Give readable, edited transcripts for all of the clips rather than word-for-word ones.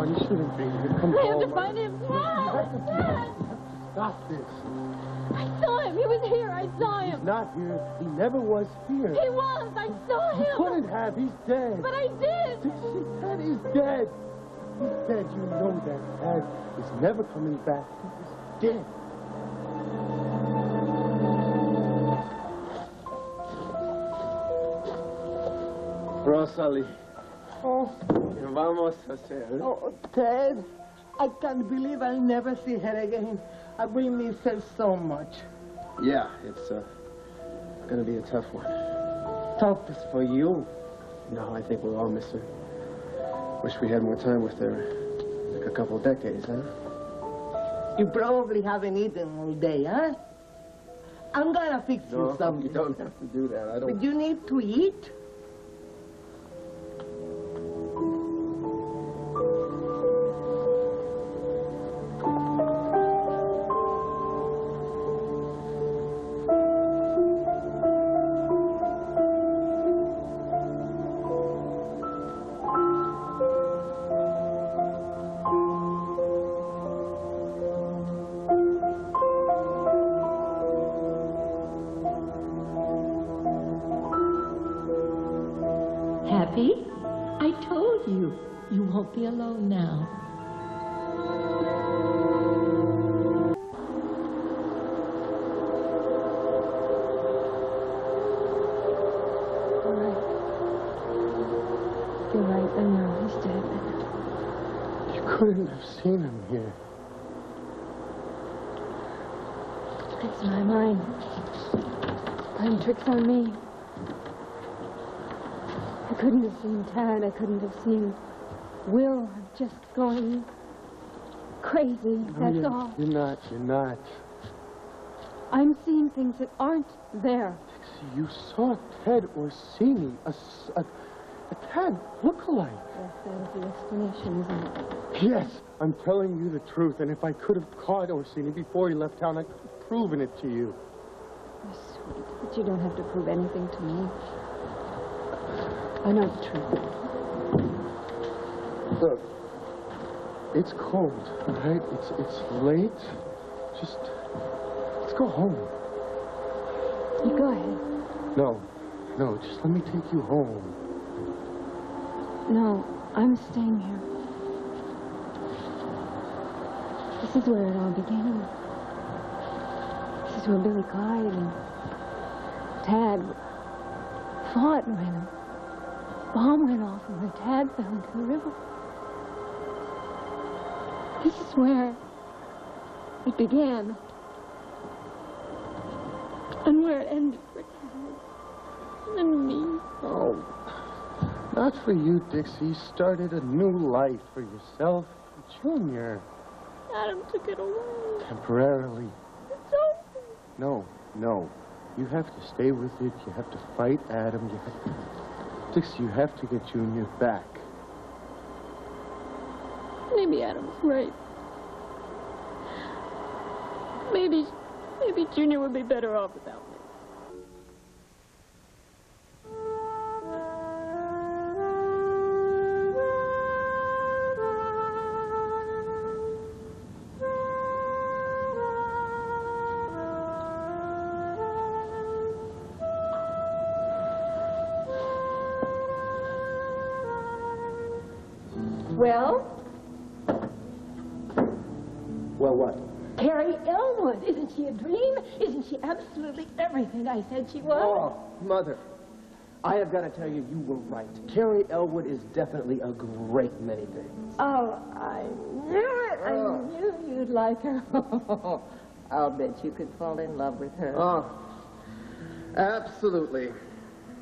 You shouldn't be here. Come I home. have to find him. Dad! Stop this. I saw him. He was here. I saw him. He's not here. He never was here. He was. I saw him. You couldn't have. He's dead. But I did. Dixie, Dad is dead. He's dead. You know that. Dad is never coming back. He's dead. Rosalie. Oh. ¿Qué vamos a hacer? Oh, Ted, I can't believe I'll never see her again. I will miss her so much. Yeah, it's gonna be a tough one. Toughest for you. No, I think we'll all miss her. Wish we had more time with her. Like a couple decades, huh? You probably haven't eaten all day, huh? I'm gonna fix you something. You don't have to do that. I don't... But you need to eat. Happy? I told you, you won't be alone now. All right. You're right. I know he's dead. You couldn't have seen him here. It's my mind. Playing tricks on me. I couldn't have seen Tad. I couldn't have seen Will. I'm just going crazy. That's all. You're not. I'm seeing things that aren't there. Dixie, you saw Ted Orsini, a Ted look-alike. Yes, that is the explanation, isn't it? Yes, I'm telling you the truth, and if I could have caught Orsini before he left town, I could have proven it to you. You're sweet, but you don't have to prove anything to me. I know the truth. Look, it's cold, all right? It's late. Just, let's go home. You go ahead. No, just let me take you home. No, I'm staying here. This is where it all began. This is where Billy Clyde and Tad fought when a bomb went off and where Tad fell into the river. This is where it began. And where it ended for Tad and me. Oh, not for you, Dixie. You started a new life for yourself and Junior. Adam took it away. Temporarily. It's over. No. You have to stay with it. You have to fight Adam. Dixie, you have to get Junior back. Maybe Adam's right. Maybe Junior would be better off without me. Well, what? Carrie Elwood, isn't she a dream? Isn't she absolutely everything I said she was? Oh, Mother, I have got to tell you, you were right. Carrie Elwood is definitely a great many things. Oh, I knew it. I knew you'd like her. I'll bet you could fall in love with her. Oh, absolutely.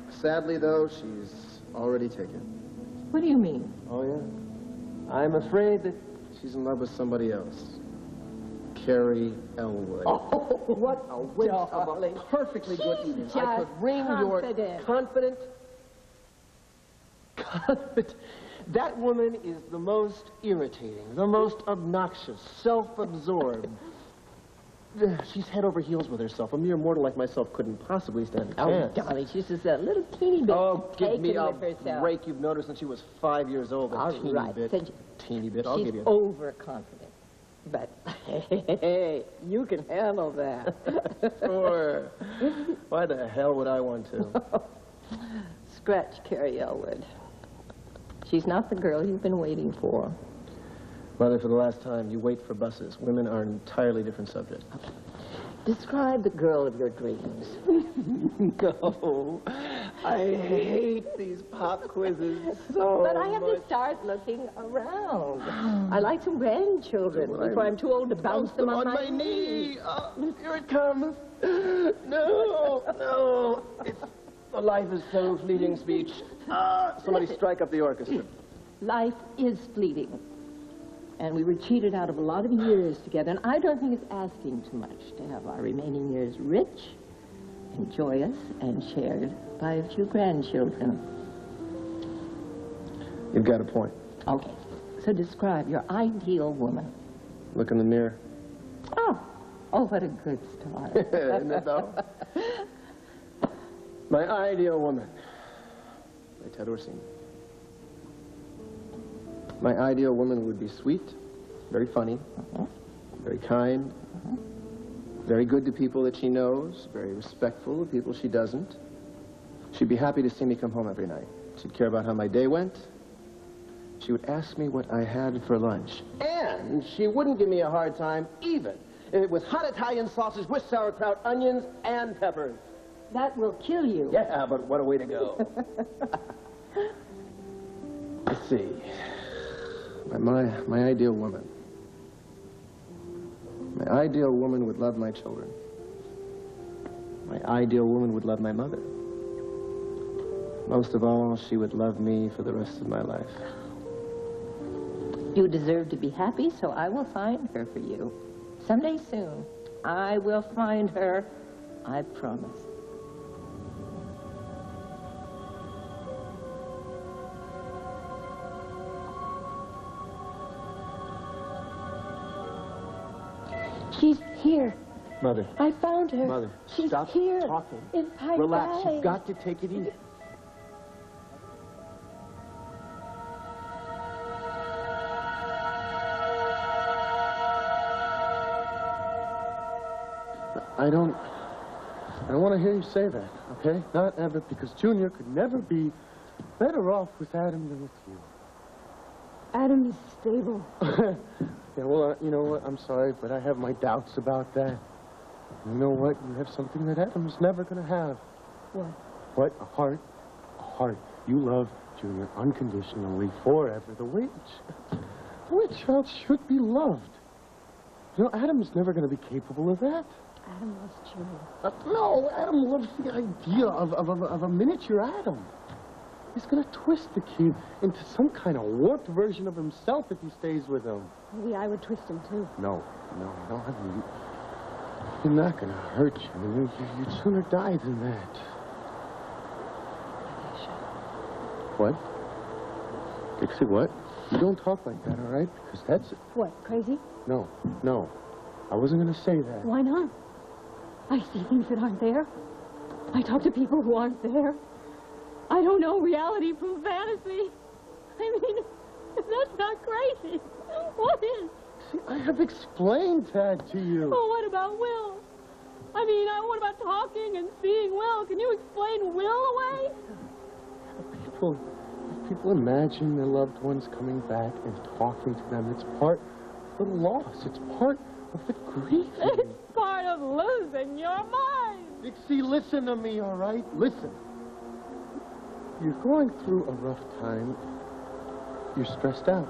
Sadly, though, she's already taken. What do you mean? Oh, yeah. I'm afraid that she's in love with somebody else. Carrie Elwood. Oh, what a Which of a perfectly good evening. I could wring your confident. That woman is the most irritating, the most obnoxious, self-absorbed. She's head over heels with herself. A mere mortal like myself couldn't possibly stand a Oh, chance. darling, she's just a little teeny bit Oh, give me taken a with herself. break. You've noticed since she was 5 years old. A All teeny right, bit. said you- Teeny bit. I'll She's give you. overconfident. But, hey, you can handle that. Sure. Why the hell would I want to? Scratch Carrie Elwood. She's not the girl you've been waiting for. Mother, for the last time, you wait for buses. Women are an entirely different subject. Describe the girl of your dreams. No. I hate these pop quizzes so But I have much. to start looking around. I like some grandchildren before I'm too old to bounce them on my knee. Oh, here it comes. No, no. Life is so fleeting speech. Somebody strike up the orchestra. Life is fleeting. And we were cheated out of a lot of years together, and I don't think it's asking too much to have our remaining years rich and joyous and shared by a few grandchildren. You've got a point. Okay, so describe your ideal woman. Look in the mirror. Oh, what a good start. Isn't it, though? My ideal woman. By Ted Orsini. My ideal woman would be sweet, very funny, very kind, very good to people that she knows, very respectful of people she doesn't. She'd be happy to see me come home every night. She'd care about how my day went. She would ask me what I had for lunch. And she wouldn't give me a hard time, even if it was hot Italian sausage with sauerkraut, onions, and peppers. That will kill you. Yeah, but what a way to go. Let's see. My ideal woman. My ideal woman would love my children. My ideal woman would love my mother. Most of all, she would love me for the rest of my life. You deserve to be happy, so I will find her for you. Someday soon, I will find her. I promise. She's here. Mother. I found her. Mother, She's stop here. talking. In Pike Relax. Valley. You've got to take it easy. I don't want to hear you say that, okay? Not ever, because Junior could never be better off with Adam than with you. Adam is stable. Yeah, well, you know what? I'm sorry, but I have my doubts about that. You know what? You have something that Adam's never going to have. What? What? A heart. A heart. You love Junior unconditionally forever, the way a child should be loved. You know, Adam's never going to be capable of that. Adam loves Junior. No, Adam loves the idea of a miniature Adam. He's going to twist the kid into some kind of warped version of himself if he stays with him. Maybe I would twist him, too. No. I mean, you're not going to hurt you. I mean, you'd sooner die than that. What? Dixie, what? You don't talk like that, all right? Because that's... What, crazy? No. I wasn't going to say that. Why not? I see things that aren't there. I talk to people who aren't there. I don't know reality from fantasy. I mean, that's not crazy. What is? See, I have explained that to you. Oh, what about Will? I mean, what about talking and seeing Will? Can you explain Will away? People imagine their loved ones coming back and talking to them. It's part of the loss. It's part of the grief. It's part of losing your mind. Dixie, listen to me, all right? Listen. You're going through a rough time. You're stressed out.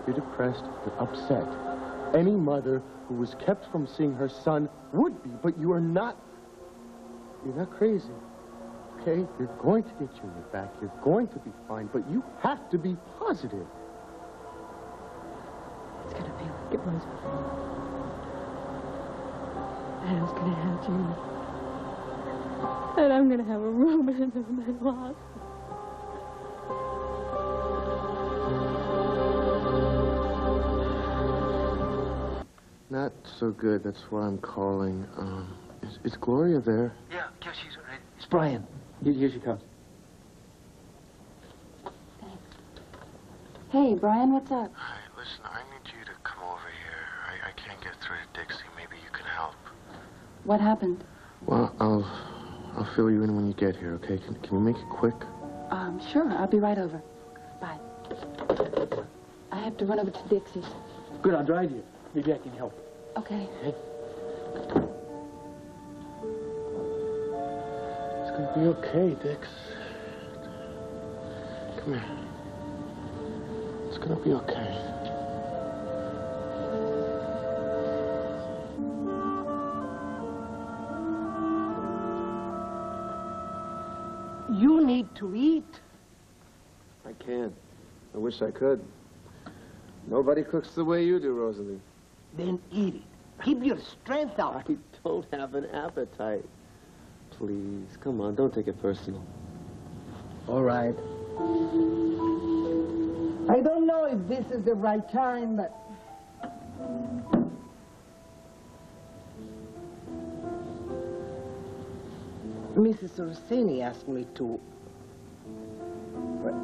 You're depressed. You're upset. Any mother who was kept from seeing her son would be, but you are not. You're not crazy. Okay? You're going to get Junior back. You're going to be fine, but you have to be positive. It's gonna be like it was before. Adam's gonna have Junior. And I'm gonna have a room in the mental hospital. not so good. That's why I'm calling. Is Gloria there? Yeah, she's all right. It's Brian. Here she comes. Hey, Brian, what's up? Hi, listen, I need you to come over here. I can't get through to Dixie. Maybe you can help. What happened? Well, I'll fill you in when you get here, okay? Can you make it quick? Sure. I'll be right over. Bye. I have to run over to Dixie's. Good, I'll drive you. Maybe I can help. Okay. Hey. It's gonna be okay, Dix. Come here. It's gonna be okay. You need to eat. I can't. I wish I could. Nobody cooks the way you do, Rosalie. Then eat it. Keep your strength up. I don't have an appetite. Please, come on, don't take it personal. All right. I don't know if this is the right time, but... Mrs. Orsini asked me to... But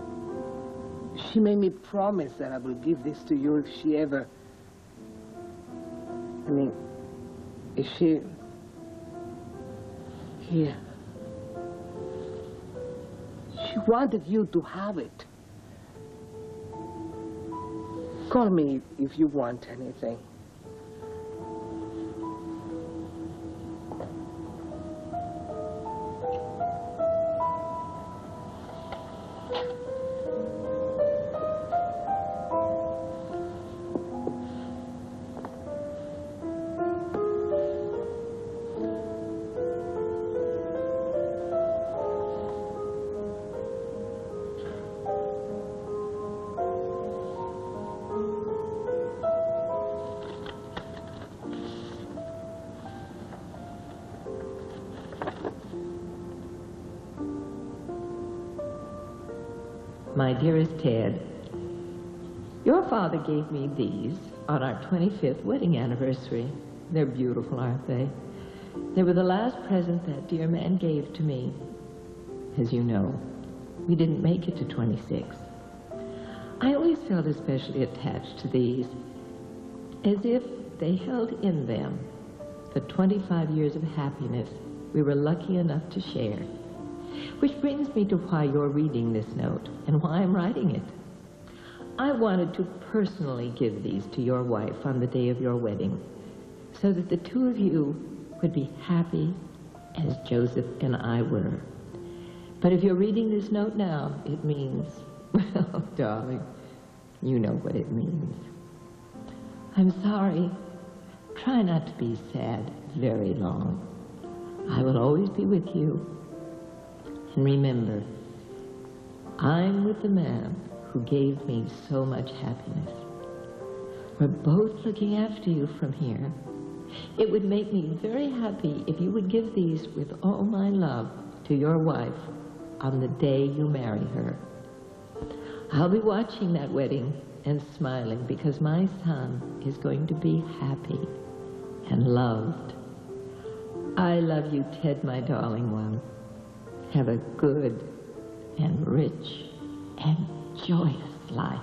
she made me promise that I will give this to you if she ever... I mean, if she... Here. She wanted you to have it. Call me if you want anything. My dearest Ted, your father gave me these on our 25th wedding anniversary. They're beautiful, aren't they? They were the last present that dear man gave to me. As you know, we didn't make it to 26. I always felt especially attached to these, as if they held in them the 25 years of happiness we were lucky enough to share. Which brings me to why you're reading this note and why I'm writing it. I wanted to personally give these to your wife on the day of your wedding, so that the two of you would be happy as Joseph and I were. But if you're reading this note now, it means, well, darling, you know what it means. I'm sorry. Try not to be sad very long. I will always be with you. And remember, I'm with the man who gave me so much happiness. We're both looking after you from here. It would make me very happy if you would give these with all my love to your wife on the day you marry her. I'll be watching that wedding and smiling because my son is going to be happy and loved. I love you, Ted, my darling one. Have a good and rich and joyous life.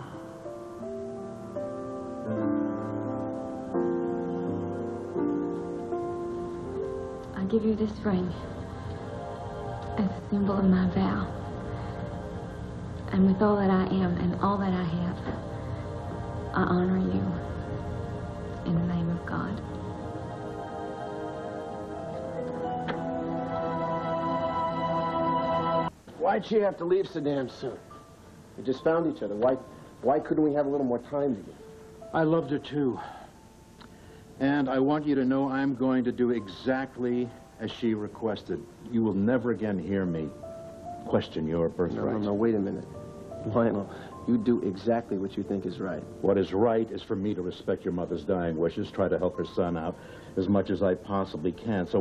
I give you this ring as a symbol of my vow. And with all that I am and all that I have, I honor you in the name of God. Why'd she have to leave so damn soon? We just found each other. Why couldn't we have a little more time together? I loved her too. And I want you to know I'm going to do exactly as she requested. You will never again hear me question your birthright. No, wait a minute. Lionel, you do exactly what you think is right. What is right is for me to respect your mother's dying wishes, try to help her son out as much as I possibly can. So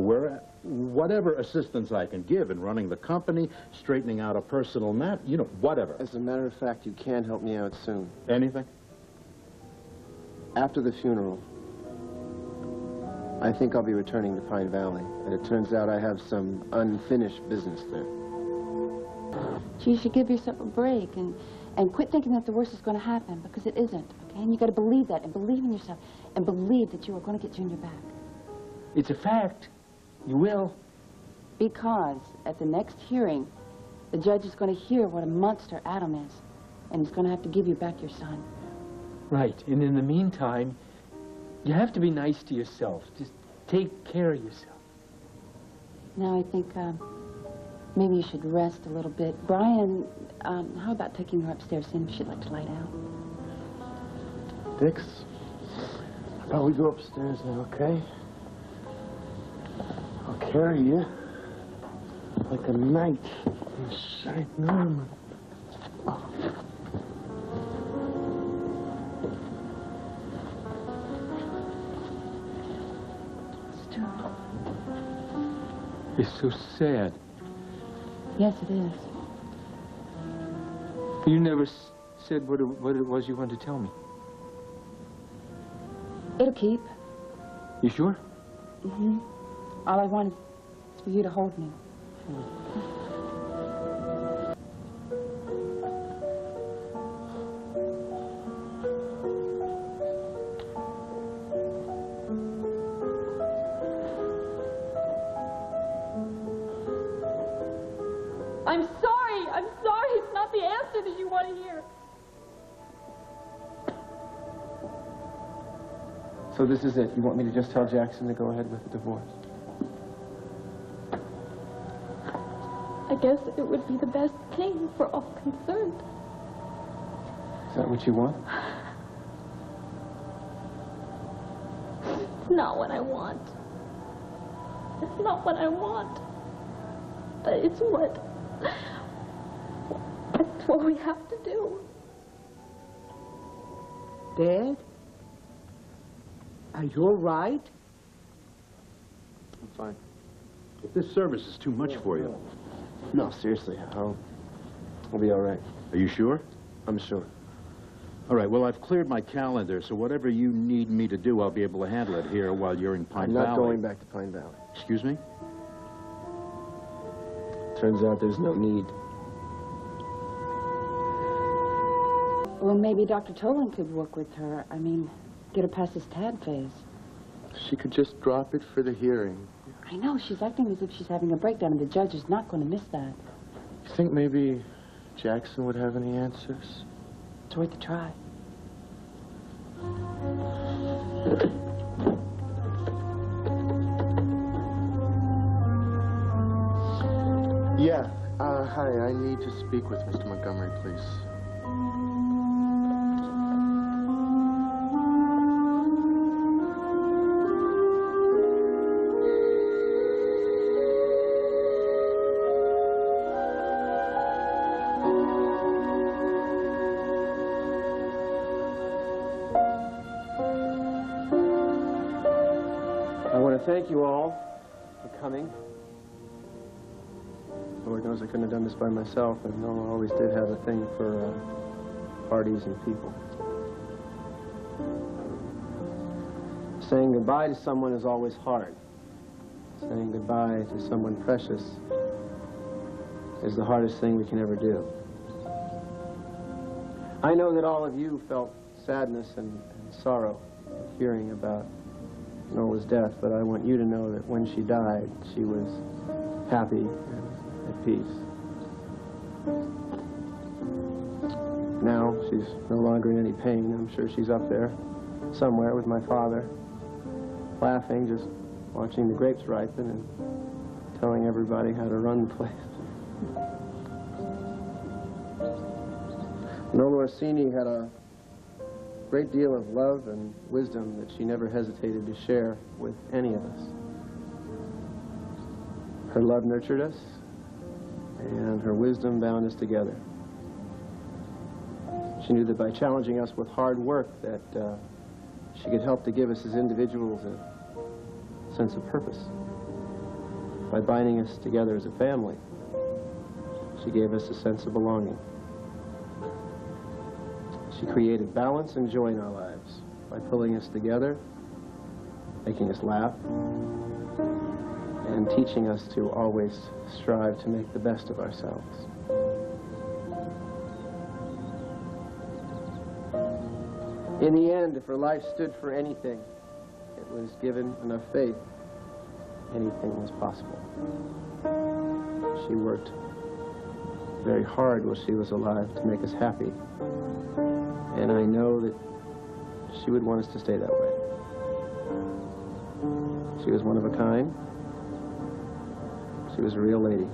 whatever assistance I can give in running the company, straightening out a personal matter, you know, whatever. As a matter of fact, you can help me out soon. Anything? After the funeral, I think I'll be returning to Pine Valley. And it turns out I have some unfinished business there. Gee, you should give yourself a break and quit thinking that the worst is going to happen, because it isn't, okay? And you got to believe that, and believe in yourself, and believe that you are going to get Junior back. It's a fact. You will. Because at the next hearing, the judge is going to hear what a monster Adam is, and he's going to have to give you back your son. Right. And in the meantime, you have to be nice to yourself. Just take care of yourself. Now, I think maybe you should rest a little bit. Brian, how about taking her upstairs, seeing if she'd like to lie down? Dix, how about we go upstairs now, okay? I'll carry you like a knight in shining armor. Oh. It's so sad. Yes, it is. You never said what it was you wanted to tell me. It'll keep. You sure? Mm-hmm. All I want is for you to hold me. I'm sorry. It's not the answer that you want to hear. So this is it. You want me to just tell Jackson to go ahead with the divorce? I guess it would be the best thing for all concerned. Is that what you want? It's not what I want. It's not what I want. But it's what we have to do. Dad? Are you all right? I'm fine. If this service is too much for you. No, seriously. I'll be all right. Are you sure? I'm sure. All right, well, I've cleared my calendar, so whatever you need me to do, I'll be able to handle it here while you're in Pine Valley. I'm not going back to Pine Valley. Excuse me? Turns out there's no need. Well, maybe Dr. Tolan could work with her. I mean, get her past this tad phase. She could just drop it for the hearing. I know, she's acting as if she's having a breakdown, and the judge is not going to miss that. You think maybe Jackson would have any answers? It's worth a try. Yeah. Hi, I need to speak with Mr. Montgomery, please. I want to thank you all for coming. Lord knows I couldn't have done this by myself, and Mama always did have a thing for parties and people. Saying goodbye to someone is always hard. Saying goodbye to someone precious is the hardest thing we can ever do. I know that all of you felt sadness and sorrow hearing about Nola's death, but I want you to know that when she died, she was happy and at peace. Now she's no longer in any pain. I'm sure she's up there somewhere with my father, laughing, just watching the grapes ripen and telling everybody how to run the place. Nola Orsini had a great deal of love and wisdom that she never hesitated to share with any of us. Her love nurtured us, and her wisdom bound us together. She knew that by challenging us with hard work that she could help to give us as individuals a sense of purpose. By binding us together as a family, she gave us a sense of belonging. She created balance and joy in our lives by pulling us together making us laugh, and teaching us to always strive to make the best of ourselves. In the end, if her life stood for anything, it was given enough faith, anything was possible. She worked very hard while she was alive to make us happy, and I know that she would want us to stay that way. She was one of a kind. She was a real lady.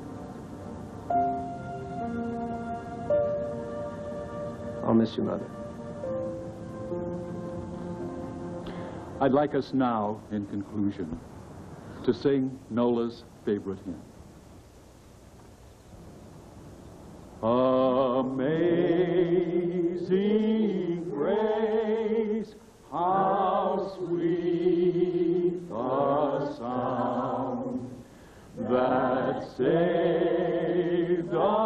I'll miss you, Mother. I'd like us now, in conclusion, to sing Nola's favorite hymn. Amazing grace, how sweet the sound that saved us.